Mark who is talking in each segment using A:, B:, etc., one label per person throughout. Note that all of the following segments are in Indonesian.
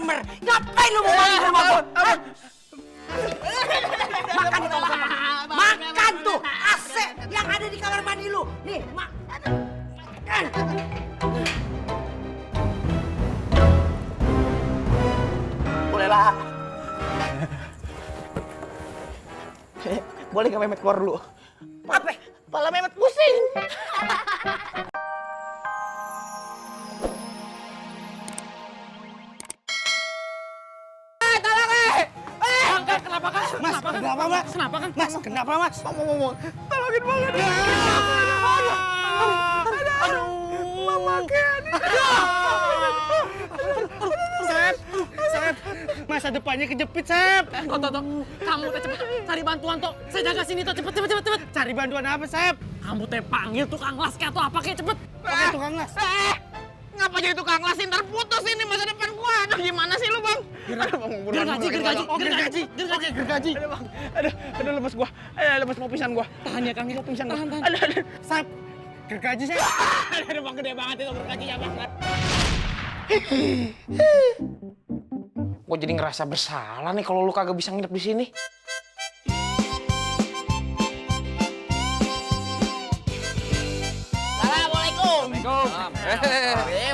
A: kamar. Ngapain lu mau mandi di rumah gua? Makan di kamar. Makan tuh AC yang ada di kamar mandi lu. Nih, makan. Bolehlah. Boleh nggak Memet keluar dulu? Apa? Kepala Memet pusing.
B: Kenapa kan?
A: Mas, kenapa mas?
B: Kenapa kan?
A: Mas, kenapa mas?
B: Ngomong. Tolongin banget. Aduh, Mama Kenny. Sep, masa depannya kejepit, Sep. Toh, kamu teh cepet cari bantuan toh. Saya jaga sini toh, cepet. Cari bantuan apa, Sep? Kamu teh panggil tukang las kayak atau apa kayak cepet. Oke, tukang las. Ngapa jadi tukang las ntar putus ini masa depan gua. Aduh, gimana sih lu, Bang? Gergaji. Aduh, lemes gua. Lemes mau pisan gua. Tahan ya, Kang. Mau pisan. Tahan. Aduh. Sep. Gergaji, Sep. Aduh, Bang, gede banget itu gergajinya, Bang.
C: Gue jadi ngerasa bersalah nih kalau lu kagak bisa nginep di sini.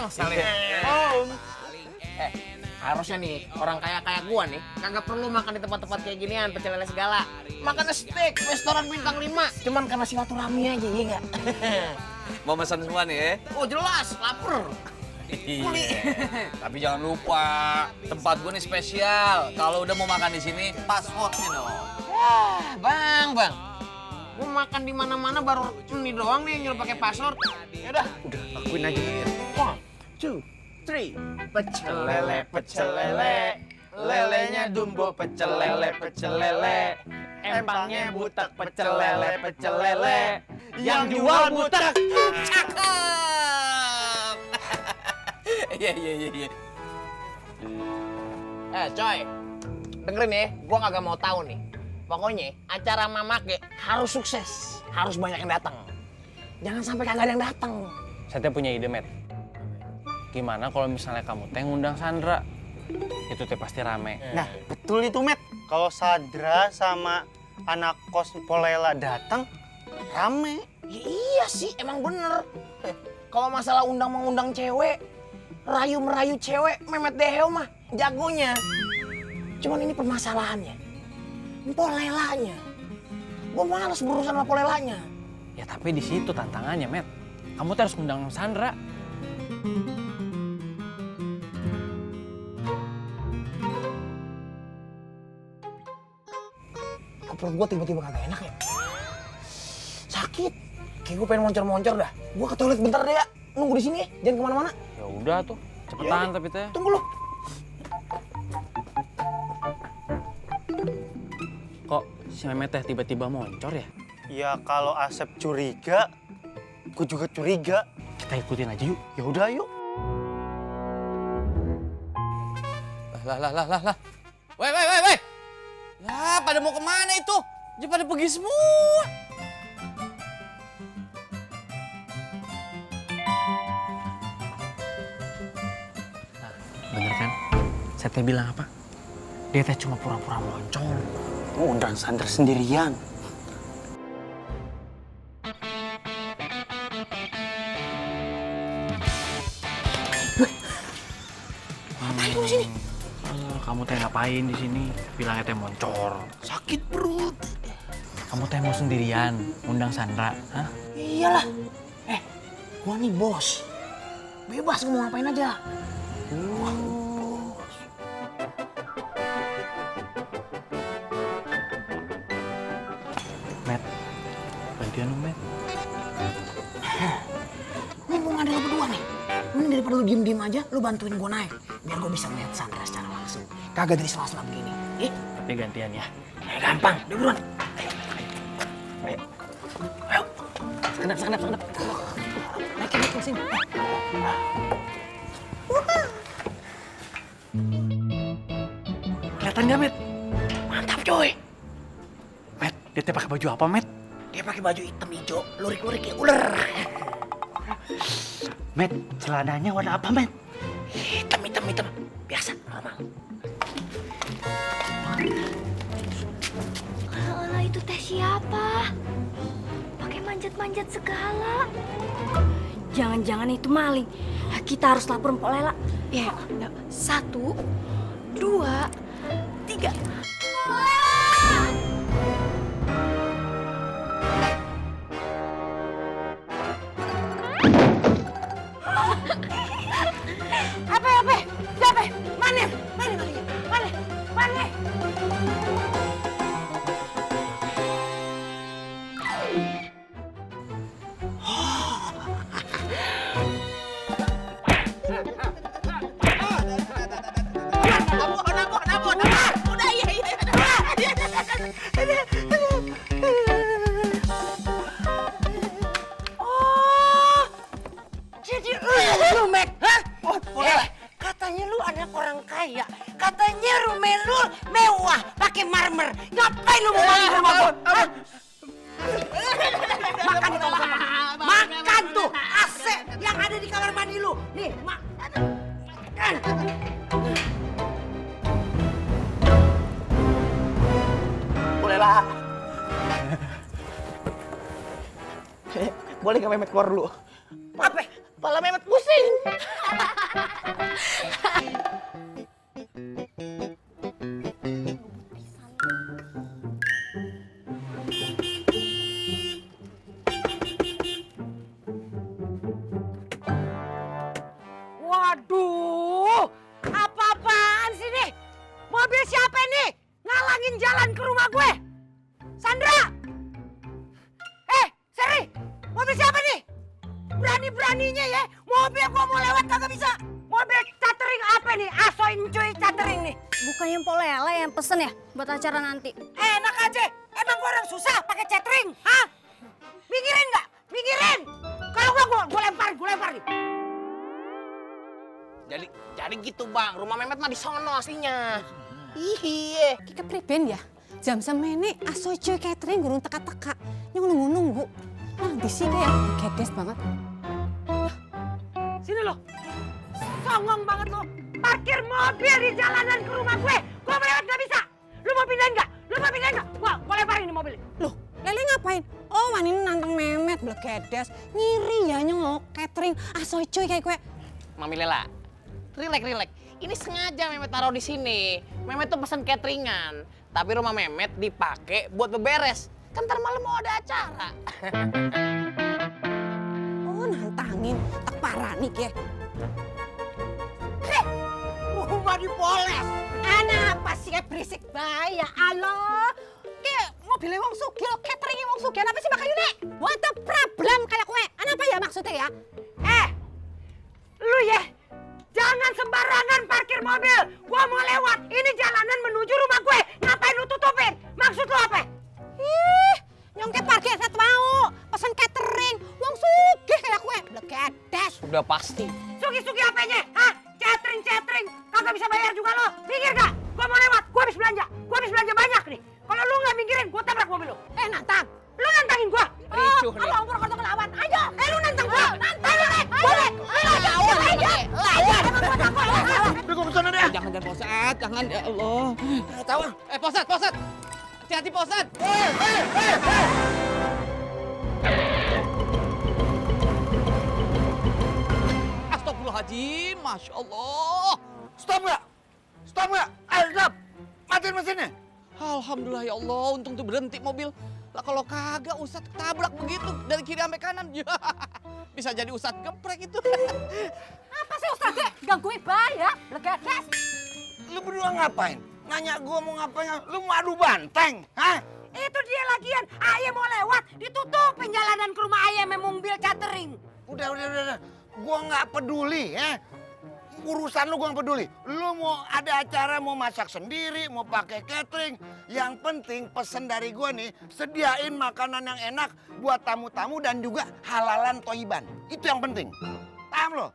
A: Assalamualaikum.
C: Harusnya nih orang kaya gua nih kagak perlu makan di tempat-tempat kayak ginian, pecel lele segala. Makan steak restoran bintang 5. Cuman karena silaturahmi aja, iya enggak?
D: Mau pesan semua nih ya?
C: Oh jelas, lapar.
D: Tapi jangan lupa, tempat gue nih spesial. Kalau udah mau makan di sini, passwordnya dong.
C: Bang. Gua makan di mana-mana baru ini doang nih nyuruh pakai password. Ya udah
D: Lakuin aja ya.
C: 1, 2, 3. Pecel lele. Lelenya Dumbo pecel lele. Empangnya butak pecel lele. Yang jual butak.
D: Cakep. Iya.
C: Coy, dengerin ya, gua kagak mau tahu nih. Pokoknya acara Mamake harus sukses, harus banyak yang datang. Jangan sampai kagak ada yang datang.
B: Saya punya ide, Met. Gimana kalau misalnya kamu teh ngundang Sandra? Itu teh pasti rame.
E: Nah, betul itu, Met. Kalau Sandra sama anak kos Polela datang, rame.
C: Ya, iya sih, emang bener. Kalau masalah undang-mengundang cewek, rayu-merayu cewek, Memet Deheo mah jagonya. Cuman ini permasalahannya, Polelanya. Gua malas berurusan sama Polelanya.
B: Ya tapi di situ tantangannya, Met. Kamu tuh harus ngundang Sandra.
C: Kok perut gua tiba-tiba kagak enak ya? Sakit. Kayak gua pengen moncor-moncor dah. Gua ke toilet bentar deh ya. Nunggu di sini ya, jangan kemana-mana.
B: Ya udah tuh, cepetan tapi teh.
C: Tunggu lu.
B: Kok si Memet teh tiba-tiba moncor ya?
E: Ya kalau Asep curiga, gue juga curiga.
B: Kita ikutin aja yuk.
E: Ya udah yuk.
D: Lah. Woi. Lah, pada mau kemana itu? Dia pada pergi semua.
B: Bener kan? Saya teh bilang apa? Dia teh cuma pura-pura moncor.
E: Undang Sandra sendirian.
C: Ngapain lu di sini?
B: Kamu teh ngapain di sini? Bilangnya teh moncor.
C: Sakit perut.
B: Kamu teh mau sendirian, undang Sandra, hah?
C: Iyalah. Gua nih bos. Bebas ngomong ngapain aja.
B: Met, bantuan lu, Met.
C: Mumpung ada lu berdua nih. Mending daripada lu diem-diem aja, lu bantuin gua naik. Biar gua bisa melihat Sandra secara langsung. Kagak dari sela-sela begini.
B: Tapi gantian ya.
C: Gampang, udah buruan. Ayo. Sekedap. Naik sini.
B: Kelihatan gak, Met?
C: Mantap, coy.
B: Met, dia teh pakai baju apa, Met?
C: Dia pakai baju hitam hijau, lurik-lurik kayak ular.
E: Met, celananya warna apa, Met?
C: Hitam. Biasa, normal.
F: manjat-manjat segala. Jangan-jangan itu maling. Kita harus lapor Mpok Lela. Ya, 1, 2, 3.
A: Apa? Siapa? Mana? Mana?
C: Udah iya.
A: Oh, jadi lu, Mek? Hah? Katanya lu anak orang kaya. Katanya rumah lu mewah, pakai marmer. Ngapain lu mau maling rumah gua? Hah? Makan itu, makan tuh AC yang ada di kamar mandi lu. Nih, makan.
C: Boleh lah. Boleh nggak Memet keluar dulu?
A: Apa?
C: Kepala Memet pusing.
A: Waduh, apa-apaan sih nih? Mobil siapa nih? Ngalangin jalan ke rumah gue. Sandra! Seri! Mobil siapa nih? Berani-beraninya ya, mobil gua mau lewat kagak bisa. Mobil catering apa nih? Asoin cuy catering nih.
F: Bukannya Mpok Lela yang pesen ya buat acara nanti?
A: Enak aja, emang gua orang susah pakai catering, hah? Mikirin nggak? Mikirin! Kalau gua lempar nih.
C: Jadi gitu bang, rumah Memet mah di sono aslinya. Iya.
G: Ki kepriben ya? Jam semene asoy cuy catering gurung teka-teka. Yang nunggu-nunggu. Nanti sih kayak gedes banget.
A: Sini lo, songong banget lo. Parkir mobil di jalanan ke rumah gue. Gua mau lewat nggak bisa. Lu mau pindahin nggak? Gua lemparin ini mobil.
G: Loh, Lele ngapain? Oh, wani nantang Memet blegedes. Ngiri ya nyengok catering asoy cuy kayak gue.
C: Mami Lela, rilek. Ini sengaja Memet taruh di sini. Memet tuh pesen cateringan, tapi rumah Memet dipakai buat beberes. Kan ntar malam mau ada acara.
G: Oh, nantangin. Tak parani ke.
A: Rumah dipoles. Anak apa sih kayak berisik bae ya Allah. Kayak mobilnya wong sugih lo, cateringnya wong sugih. Apa sih makanya nek?
G: What the problem kayak gue? Apa ya maksudnya ya?
A: Lu ya, jangan sembarangan parkir mobil. Gua mau lewat. Ini jalanan menuju rumah gue. Ngapain lu tutupin? Maksud lu apa?
G: Ih, nyongke parkir set mau. Pesen catering. Wong sugih kayak gue. Blegedes.
C: Udah pasti.
A: Sugi-sugi apanya? Hah? Catering. Kagak bisa bayar juga lo. Mikir gak? Gua mau lewat. Gua habis belanja banyak nih. Kalau lu nggak mikirin, gua tabrak mobil lu.
G: Nantang.
A: Lu nantangin gua.
C: Ricuh nih.
A: Kalau ngomong kata lawan. Ayo. Lu nantang gua. Nantang lu nih. Boleh.
C: Udah gua kesana deh.
B: Jangan Posat, jangan ya Allah.
C: Tahu.
B: Posat. Hati-hati Posat. Astagfirullahaladzim, Masya Allah.
H: Stop nggak? Ayo stop! Matiin mesinnya!
B: Alhamdulillah ya Allah, untung tuh berhenti mobil. Lah kalau kagak Ustadz tabrak begitu dari kiri sampai kanan. Ya, bisa jadi Ustadz geprek itu.
G: Apa sih Ustaz? Gangguin bae ya. Blegedes.
H: Lu berdua ngapain? Nanya gua mau ngapain? Lu mau adu banteng? Hah?
A: Itu dia lagian. Ayah mau lewat. Ditutupin jalanan ke rumah ayah mobil catering.
H: Udah. Gua nggak peduli ya. Urusan lu gua nggak peduli. Lu mau ada acara, mau masak sendiri, mau pakai catering. Yang penting pesen dari gua nih, sediain makanan yang enak buat tamu-tamu dan juga halalan toiban. Itu yang penting. Paham lo?